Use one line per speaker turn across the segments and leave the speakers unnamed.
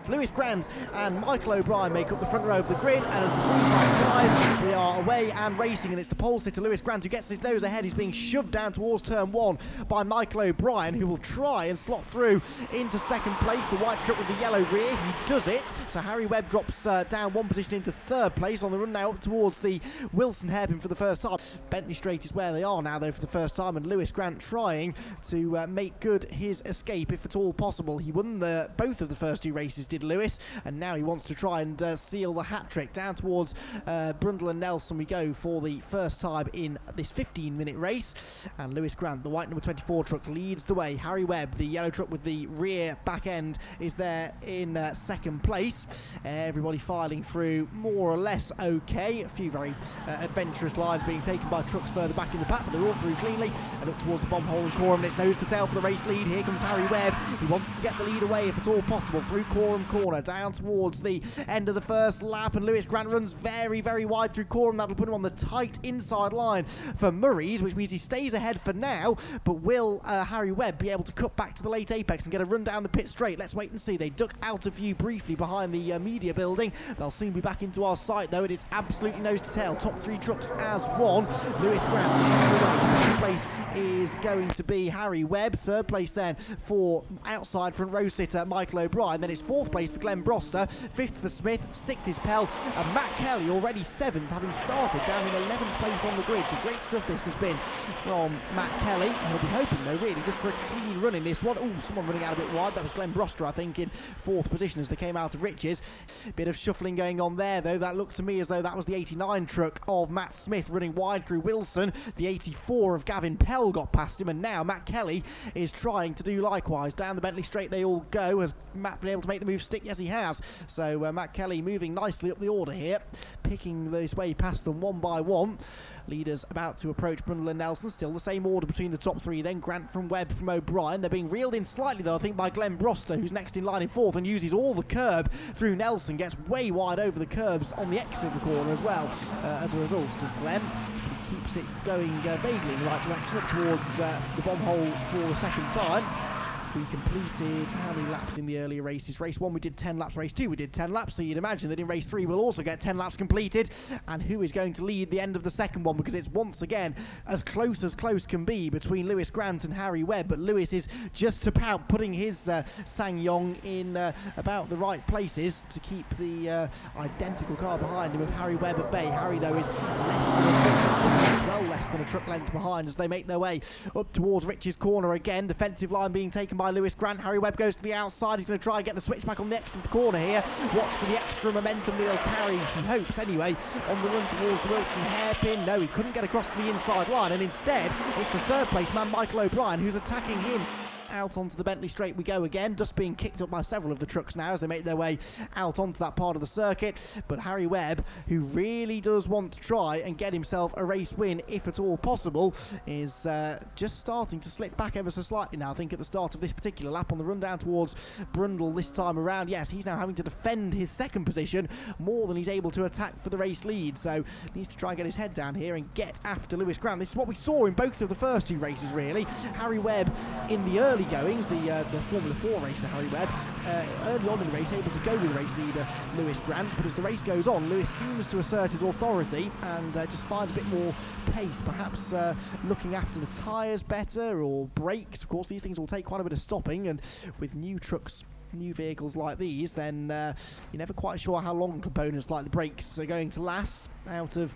Lewis Grant and Michael O'Brien make up the front row of the grid, and as the green flag flies, we are away and racing, and it's the pole sitter Lewis Grant who gets his nose ahead. He's being shoved down towards turn 1 by Michael O'Brien, who will try and slot through into second place. The white truck with the yellow rear, he does it. So Harry Webb drops down one position into third place on the run now up towards the Wilson hairpin for the first time. Bentley Straight is where they are now though for the first time, and Lewis Grant trying to make good his escape if at all possible. He won both of the first 2 races, did Lewis, and now he wants to try and seal the hat trick. Down towards Brundle and Nelson we go for the first time in this 15-minute race, and Lewis Grant, the white number 24 truck, leads the way. Harry Webb, the yellow truck with the rear back end, is there in second place. Everybody filing through more or less okay. A few very adventurous lines being taken by trucks further back in the pack, but they're all through cleanly and up towards the bomb hole in Coram. It's nose to tail for the race lead. Here comes Harry Webb. He wants to get the lead away if at all possible through Coram Corner down towards the end of the first lap, and Lewis Grant runs very, very wide through Coram. That'll put him on the tight inside line for Murray's, which means he stays ahead for now. But will Harry Webb be able to cut back to the late apex and get a run down the pit straight? Let's wait and see. They duck out of view briefly behind the media building. They'll soon be back into our sight though. It is absolutely nose to tail. Top 3 trucks as one. Lewis Grant, second place is going to be Harry Webb. Third place then for outside front row sitter Michael O'Brien. Then it's fourth place for Glenn Broster. Fifth for Smith. Sixth is Pell. And Matt Kelly already 7th, having started down in 11th place on the grid. So great stuff this has been from Matt Kelly. He'll be hoping though really just for a clean run in this one. Oh, someone running out a bit wide. That was Glenn Broster, I think, in 4th position as they came out of Riches. Bit of shuffling going on there though. That looked to me as though that was the 89 truck of Matt Smith running wide through Wilson. The 84 of Gavin Pell got past him, and now Matt Kelly is trying to do likewise. Down the Bentley Straight they all go. Has Matt been able to make the move stick? Yes, he has. So Matt Kelly moving nicely up the order here, picking his way past them one by one. Leaders about to approach Brundle and Nelson. Still the same order between the top 3 then. Grant from Webb from O'Brien. They're being reeled in slightly though, I think, by Glenn Broster, who's next in line in 4th and uses all the curb through Nelson. Gets way wide over the curbs on the exit of the corner as well. As a result, does Glenn. He keeps it going vaguely in the right direction up towards the bomb hole for the second time. We completed how many laps in the earlier races? Race 1 we did 10 laps, race 2 we did 10 laps, so you'd imagine that in race 3 we'll also get 10 laps completed. And who is going to lead the end of the second one? Because it's once again as close can be between Lewis Grant and Harry Webb, but Lewis is just about putting his SsangYoung in about the right places to keep the identical car behind him with Harry Webb at bay. Harry though is less than a truck length behind as they make their way up towards Rich's corner again. Defensive line being taken by Lewis Grant. Harry Webb goes to the outside. He's going to try and get the switch back on the exit of the corner here. Watch for the extra momentum that he'll carry, he hopes anyway, on the run towards the Wilson hairpin. No, he couldn't get across to the inside line, and instead it's the third place man Michael O'Brien who's attacking him. Out onto the Bentley Straight we go again, just being kicked up by several of the trucks now as they make their way out onto that part of the circuit. But Harry Webb, who really does want to try and get himself a race win if at all possible, is just starting to slip back ever so slightly now. I think at the start of this particular lap on the run down towards Brundle this time around, yes, he's now having to defend his second position more than he's able to attack for the race lead, so needs to try and get his head down here and get after Lewis Grant. This is what we saw in both of the first 2 races really. Harry Webb in the early goings, the Formula 4 racer Harry Webb, early on in the race able to go with race leader Lewis Grant, but as the race goes on Lewis seems to assert his authority and just finds a bit more pace, perhaps looking after the tyres better or brakes. Of course these things will take quite a bit of stopping, and with new trucks, new vehicles like these, then you're never quite sure how long components like the brakes are going to last. Out of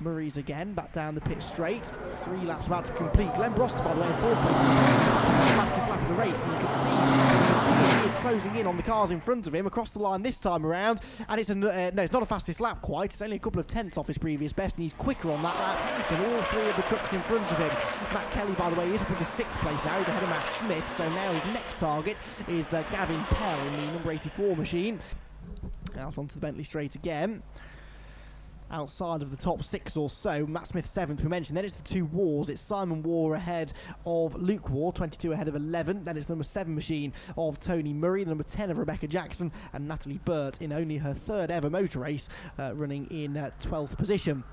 Murray's again, back down the pit straight. 3 laps about to complete. Glenn Broster, by the way, in 4th place. The fastest lap of the race, and you can see he is closing in on the cars in front of him across the line this time around. And it's no, it's not a fastest lap quite. It's only a couple of tenths off his previous best, and he's quicker on that lap than all 3 of the trucks in front of him. Matt Kelly, by the way, is up into 6th place now. He's ahead of Matt Smith, so now his next target is Gavin Pell in the number 84 machine. Out onto the Bentley Straight again. Outside of the top 6 or so, Matt Smith 7th we mentioned. Then it's the 2 Wars. It's Simon Waugh ahead of Luke Waugh, 22 ahead of 11. Then it's the number 7 machine of Tony Murray, the number 10 of Rebecca Jackson, and Natalie Burt in only her 3rd ever motor race, running in 12th position.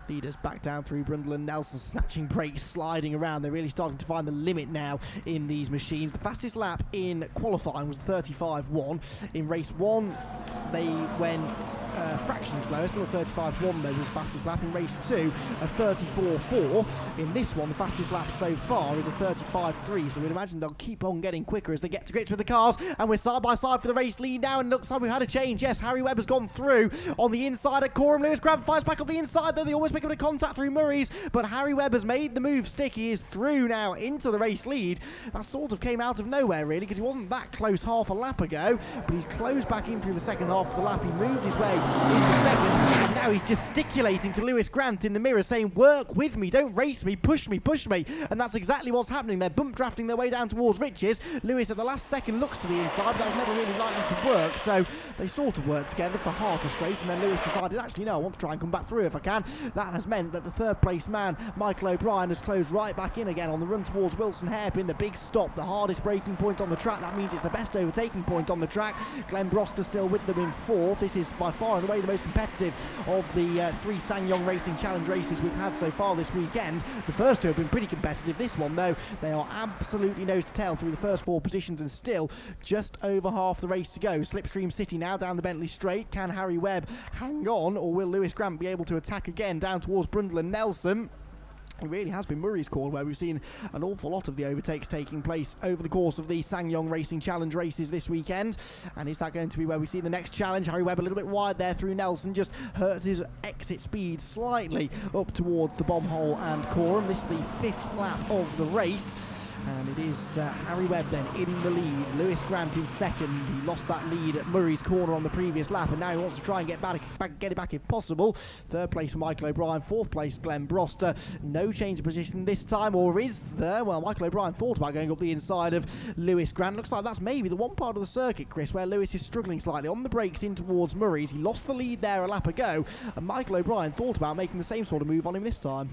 Leaders back down through Brundle and Nelson, snatching brakes, sliding around. They're really starting to find the limit now in these machines. The fastest lap in qualifying was 35.1. In race 1, they went fractionally slower, still a 35.1 though was the fastest lap. In race 2, a 34.4. In this one, the fastest lap so far is a 35.3, so we'd imagine they'll keep on getting quicker as they get to grips with the cars, and we're side by side for the race lead now, and looks like we've had a change. Yes, Harry Webb has gone through on the inside at Coram. Lewis Grant fights back on the inside, though they almost make a bit of contact through Murray's, but Harry Webb has made the move stick. He is through now into the race lead. That sort of came out of nowhere really, because he wasn't that close half a lap ago, but he's closed back in through the second half of the lap. He moved his way into second, and now he's gesticulating to Lewis Grant in the mirror saying, work with me, don't race me, push me, and that's exactly what's happening. They're bump drafting their way down towards Riches. Lewis at the last second looks to the inside, but that was never really likely to work, so they sort of worked together for half a straight, and then Lewis decided, actually no, I want to try and come back through if I can. That has meant that the third place man, Michael O'Brien, has closed right back in again on the run towards Wilson Hairpin. The big stop, the hardest braking point on the track. That means it's the best overtaking point on the track. Glenn Broster still with them in fourth. This is by far and away the most competitive of the three SsangYoung Racing Challenge races we've had so far this weekend. The first two have been pretty competitive. This one, though, they are absolutely nose to tail through the first four positions, and still just over half the race to go. Slipstream City now down the Bentley Straight. Can Harry Webb hang on, or will Lewis Grant be able to attack again down towards Brundle and Nelson? It really has been Murray's Corner where we've seen an awful lot of the overtakes taking place over the course of the SsangYoung Racing Challenge races this weekend. And is that going to be where we see the next challenge? Harry Webb a little bit wide there through Nelson, just hurts his exit speed slightly up towards the bomb hole and Coram. This is the fifth lap of the race. And it is Harry Webb then in the lead. Lewis Grant in second. He lost that lead at Murray's Corner on the previous lap, and now he wants to try and get it back if possible. Third place for Michael O'Brien. Fourth place, Glenn Broster. No change of position this time, or is there? Well, Michael O'Brien thought about going up the inside of Lewis Grant. Looks like that's maybe the one part of the circuit, Chris, where Lewis is struggling slightly. On the brakes in towards Murray's. He lost the lead there a lap ago, and Michael O'Brien thought about making the same sort of move on him this time.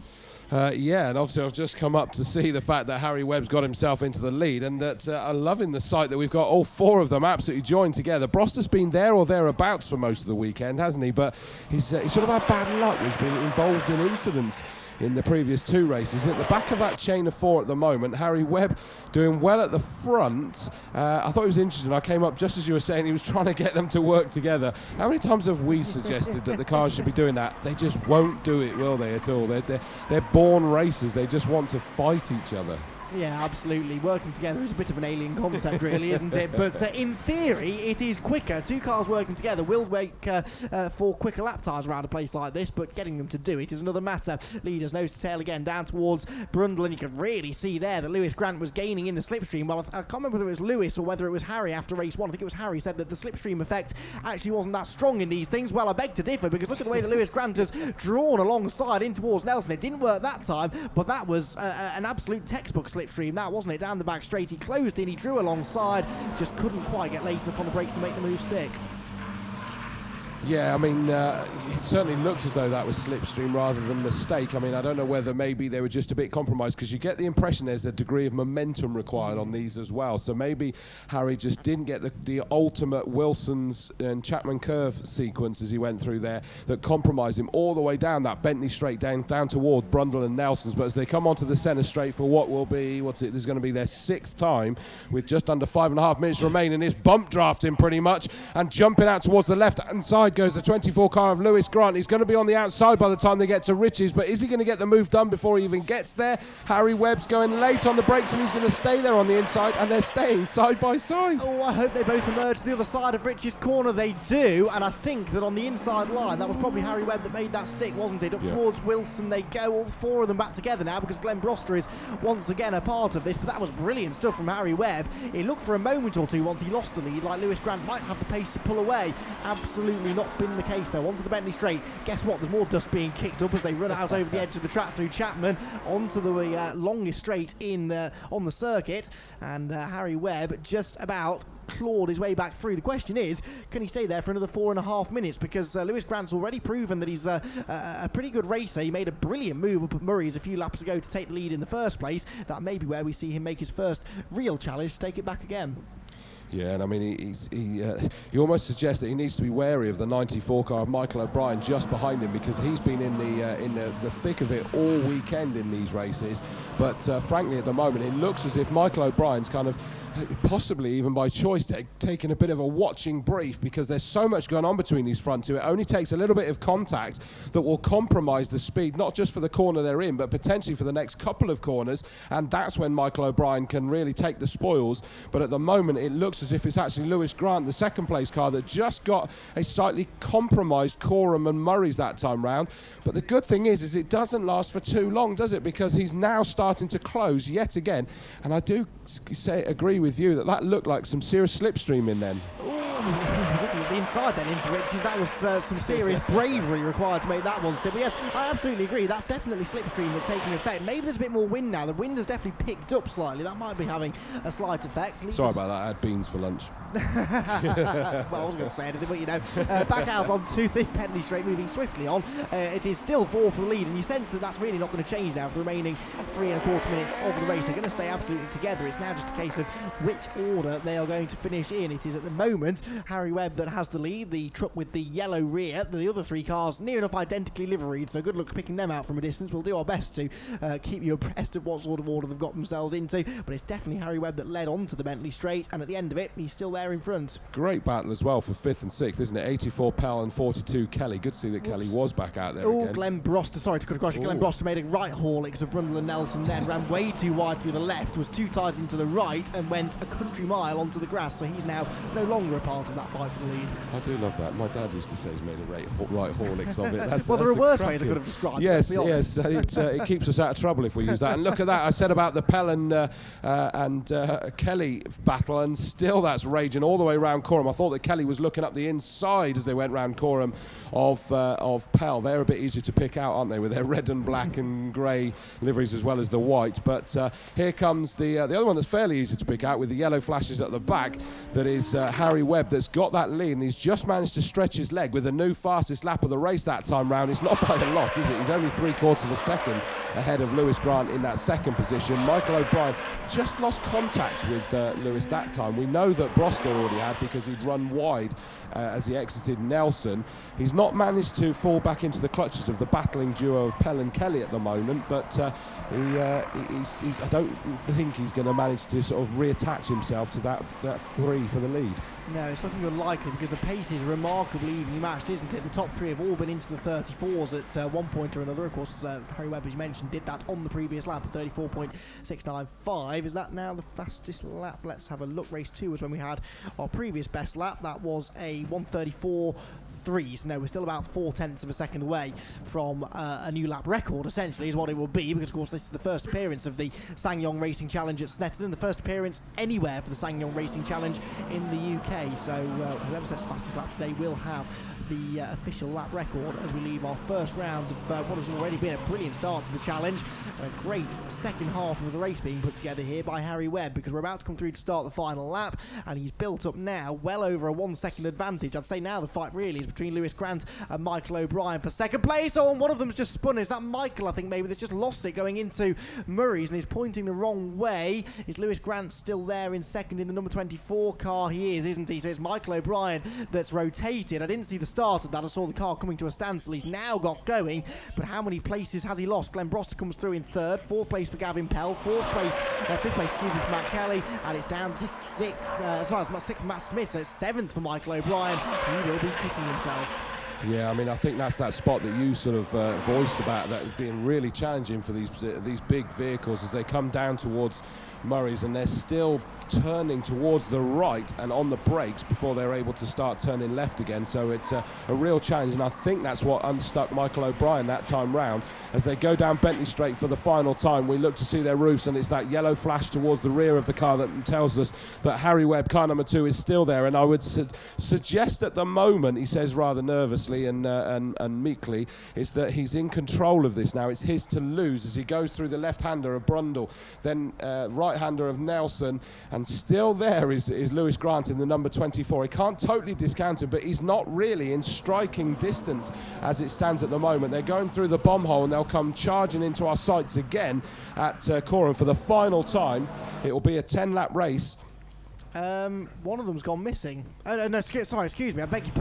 Yeah, and obviously I've just come up to see the fact that Harry Webb's got himself into the lead, and that I'm loving the sight that we've got all four of them absolutely joined together. Broster's been there or thereabouts for most of the weekend, hasn't he? But he's sort of had bad luck. He's been involved in incidents in the previous two races. At the back of that chain of four at the moment, Harry Webb doing well at the front. I thought it was interesting. I came up just as you were saying he was trying to get them to work together. How many times have we suggested that the cars should be doing that? They just won't do it, will they, at all? They're born racers. They just want to fight each other.
Yeah, absolutely. Working together is a bit of an alien concept, really, isn't it? But in theory, it is quicker. Two cars working together will make for quicker lap times around a place like this, but getting them to do it is another matter. Leaders nose to tail again down towards Brundle, and you can really see there that Lewis Grant was gaining in the slipstream. Well, I can't remember whether it was Lewis or whether it was Harry after race one. I think it was Harry said that the slipstream effect actually wasn't that strong in these things. Well, I beg to differ, because look at the way that Lewis Grant has drawn alongside in towards Nelson. It didn't work that time, but that was an absolute textbook slipstream, that wasn't it? Down the back straight, he closed in, he drew alongside, just couldn't quite get late enough on the brakes to make the move stick.
Yeah, I mean, it certainly looked as though that was slipstream rather than mistake. I mean, I don't know whether maybe they were just a bit compromised, because you get the impression there's a degree of momentum required on these as well. So maybe Harry just didn't get the ultimate Wilson's and Chapman curve sequence as he went through there that compromised him all the way down that Bentley straight down toward Brundle and Nelson's. But as they come onto the centre straight for what will be, this is going to be their sixth time with just under 5.5 minutes remaining. It's bump drafting pretty much, and jumping out towards the left-hand side goes the 24 car of Lewis Grant. He's going to be on the outside by the time they get to Riches, but is he going to get the move done before he even gets there? Harry Webb's going late on the brakes, and he's going to stay there on the inside, and they're staying side by side.
Oh, I hope they both emerge to the other side of Riches' corner. They do, and I think that on the inside line, that was probably Harry Webb that made that stick, wasn't it? Up towards Wilson they go, all four of them back together now, because Glenn Broster is once again a part of this, but that was brilliant stuff from Harry Webb. It looked for a moment or two once he lost the lead like Lewis Grant might have the pace to pull away. Absolutely not been the case though. Onto the Bentley Straight. Guess what? There's more dust being kicked up as they run out over the edge of the track through Chapman onto the longest straight on the circuit, and Harry Webb just about clawed his way back through. The question is, can he stay there for another 4.5 minutes? Because Lewis Grant's already proven that he's a pretty good racer. He made a brilliant move up at Murray's a few laps ago to take the lead in the first place. That may be where we see him make his first real challenge to take it back again.
Yeah, and I mean, he almost suggests that he needs to be wary of the 94 car of Michael O'Brien just behind him, because he's been in the thick of it all weekend in these races. But frankly, at the moment, it looks as if Michael O'Brien's kind of, possibly even by choice, taking a bit of a watching brief, because there's so much going on between these front two. It only takes a little bit of contact that will compromise the speed, not just for the corner they're in, but potentially for the next couple of corners, and that's when Michael O'Brien can really take the spoils. But at the moment, it looks as if it's actually Lewis Grant, the second place car, that just got a slightly compromised Coram and Murray's that time round. But the good thing is it doesn't last for too long, does it? Because he's now starting to close yet again, and I do agree with you that looked like some serious slipstream in then.
Looking at the inside then into Richie's, that was some serious bravery required to make that one stick. But yes, I absolutely agree, that's definitely slipstream that's taking effect. Maybe there's a bit more wind now. The wind has definitely picked up slightly. That might be having a slight effect.
Sorry about that, I had beans for lunch.
Well, I wasn't going to say anything, but you know, back out onto the Bentley straight, moving swiftly on. It is still 4 for the lead, and you sense that that's really not going to change now for the remaining 3¼ minutes of the race. They're going to stay absolutely together. It's now just a case of which order they are going to finish in. It is at the moment Harry Webb that has the lead, the truck with the yellow rear. The other 3 cars near enough identically liveried, so good luck picking them out from a distance. We'll do our best to keep you abreast of what sort of order they've got themselves into, but it's definitely Harry Webb that led on to the Bentley straight, and at the end of it, he's still there in front.
Great battle as well for 5th and 6th, isn't it? 84 Pell and 42 Kelly. Good to see that Kelly was back out there again.
Glenn Broster, sorry to cut across you. Glenn Broster made a right haul because of Brundle and Nelson then, ran way too wide to the left, was too tight into the right, and went a country mile onto the grass, so he's now no longer a part of that fight for the lead.
I do love that. My dad used to say he's made a right haulix of it.
Well, there are worse ways I could have described it.
Yes, it keeps us out of trouble if we use that. And look at that, I said about the Pell and Kelly battle, and still that's raging all the way around Coram. I thought that Kelly was looking up the inside as they went round Coram of Pell. They're a bit easier to pick out, aren't they, with their red and black and grey liveries as well as the white. But here comes the other one that's fairly easy to pick out, with the yellow flashes at the back. That is Harry Webb, that's got that lead, and he's just managed to stretch his leg with the new fastest lap of the race that time round. It's not by a lot, is it? He's only 3/4 of a second ahead of Lewis Grant in that second position. Michael O'Brien just lost contact with Lewis that time. We know that Broster already had, because he'd run wide as he exited Nelson. He's not managed to fall back into the clutches of the battling duo of Pell and Kelly at the moment, but I don't think he's going to manage to sort of reattach himself to that 3 for the lead.
No, it's looking unlikely, because the pace is remarkably evenly matched, isn't it? The top 3 have all been into the 34s at one point or another. Of course, Harry Webb, as you mentioned, did that on the previous lap at 34.695. Is that now the fastest lap? Let's have a look. Race 2 was when we had our previous best lap. That was a 1:34.3. So no, we're still about 0.4 of a second away from a new lap record, essentially, is what it will be, because of course this is the first appearance of the SsangYoung Racing Challenge at Snetterton, the first appearance anywhere for the SsangYoung Racing Challenge in the UK. So whoever sets the fastest lap today will have the official lap record as we leave our first round of what has already been a brilliant start to the challenge. A great second half of the race being put together here by Harry Webb, because we're about to come through to start the final lap, and he's built up now well over a 1 second advantage. I'd say now the fight really is between Lewis Grant and Michael O'Brien for second place. Oh, and one of them's just spun. Is that Michael, I think, maybe, that's just lost it going into Murray's, and he's pointing the wrong way. Is Lewis Grant still there in second in the number 24 car? He is, isn't he? So it's Michael O'Brien that's rotated. I didn't see the start of that. I saw the car coming to a standstill. He's now got going, but how many places has he lost? Glenn Broster comes through in third, 4th place for Gavin Pell, 5th place, excuse me, for Matt Kelly, and it's down to 6th, sorry, it's 6th for Matt Smith, so it's 7th for Michael O'Brien. He will be kicking himself.
Yeah, I mean, I think that's that spot that you sort of voiced about, that being really challenging for these big vehicles as they come down towards Murray's, and they're still turning towards the right and on the brakes before they're able to start turning left again. So it's a real challenge, and I think that's what unstuck Michael O'Brien that time round. As they go down Bentley Straight for the final time, we look to see their roofs, and it's that yellow flash towards the rear of the car that tells us that Harry Webb, car number 2, is still there. And I would suggest at the moment, he says rather nervously and meekly, is that he's in control of this now. It's his to lose as he goes through the left-hander of Brundle, then right-hander of Nelson, and still there is Lewis Grant in the number 24. He can't totally discount him, but he's not really in striking distance as it stands at the moment. They're going through the bomb hole, and they'll come charging into our sights again at Coram for the final time. It will be a 10-lap race
One of them's gone missing. No, excuse me. I beg your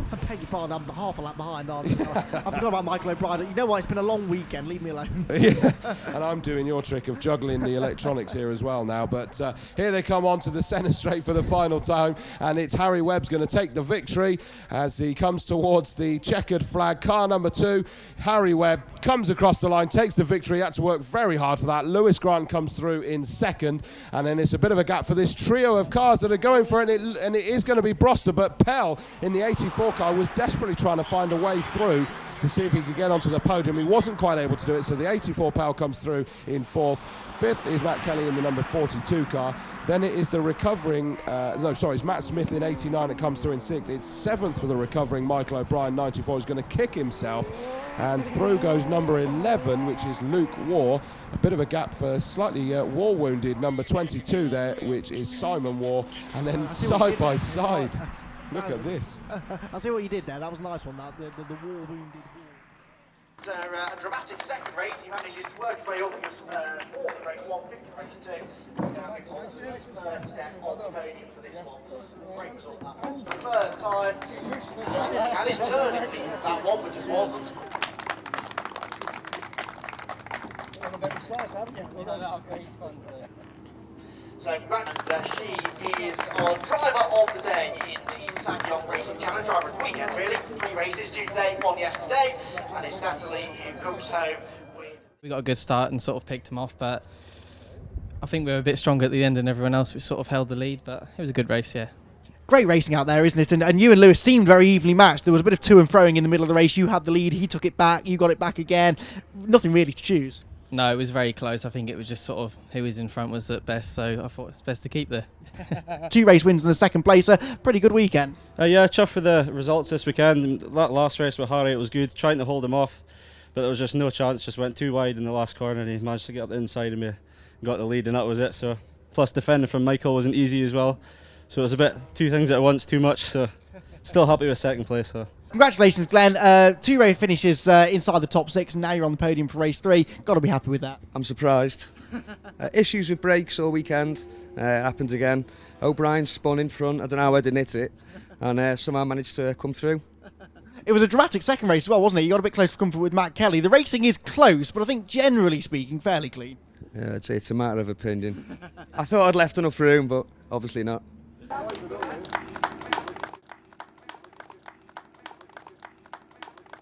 pardon. I'm half a lap behind, aren't I? I forgot about Michael O'Brien. You know what? It's been a long weekend. Leave me alone.
Yeah, and I'm doing your trick of juggling the electronics here as well now. But here they come onto the centre straight for the final time, and it's Harry Webb's going to take the victory as he comes towards the checkered flag. Car number 2, Harry Webb comes across the line, takes the victory. Had to work very hard for that. Lewis Grant comes through in second, and then it's a bit of a gap for this trio of cars that are going for it, and it is going to be Broster, but Pell in the 84 car was desperately trying to find a way through to see if he could get onto the podium. He wasn't quite able to do it, so the 84 Pell comes through in 4th. 5th is Matt Kelly in the number 42 car. Then it is the recovering, it's Matt Smith in 89 that comes through in 6th. It's 7th for the recovering Michael O'Brien, 94. He's going to kick himself, and through goes number 11, which is Luke Waugh. A bit of a gap for slightly war-wounded number 22 there, which is Simon Waugh. And then side by side, look at this.
I see what you did there. That was a nice one. That the war-wounded. A dramatic second race, he manages to work his way up. He was 4th in race 1, 5th in race 2. Now it's on to his 3rd step on the podium for this one. Brings up that one for the 3rd time. And his turning leads that one, which just wasn't. So, and she is our driver of the day in the SsangYoung Racing Challenge, driver of the weekend really. 3 races, 2 today, 1 yesterday, and it's Natalie who comes home with...
We got a good start and sort of picked him off, but I think we were a bit stronger at the end than everyone else. We sort of held the lead, but it was a good race, yeah.
Great racing out there, isn't it? And you and Lewis seemed very evenly matched. There was a bit of to and froing in the middle of the race. You had the lead, he took it back, you got it back again. Nothing really to choose.
No, it was very close. I think it was just sort of who was in front was at best, so I thought it's best to keep there.
2 race wins and a 2nd placer. Pretty good weekend.
Yeah, chuffed with the results this weekend. That last race with Harry, it was good, trying to hold him off, but there was just no chance. Just went too wide in the last corner, and he managed to get up the inside of me, got the lead, and that was it. So, plus defending from Michael wasn't easy as well, so it was a bit 2 things at once, too much. So, still happy with 2nd place. So.
Congratulations, Glenn. 2 race finishes inside the top 6, and now you're on the podium for race 3. Got to be happy with that.
I'm surprised. Issues with brakes all weekend. Happened again. O'Brien spun in front. I don't know how I didn't hit it, and somehow managed to come through.
It was a dramatic 2nd race as well, wasn't it? You got a bit close to comfort with Matt Kelly. The racing is close, but I think generally speaking, fairly clean.
Yeah, it's a matter of opinion. I thought I'd left enough room, but obviously not.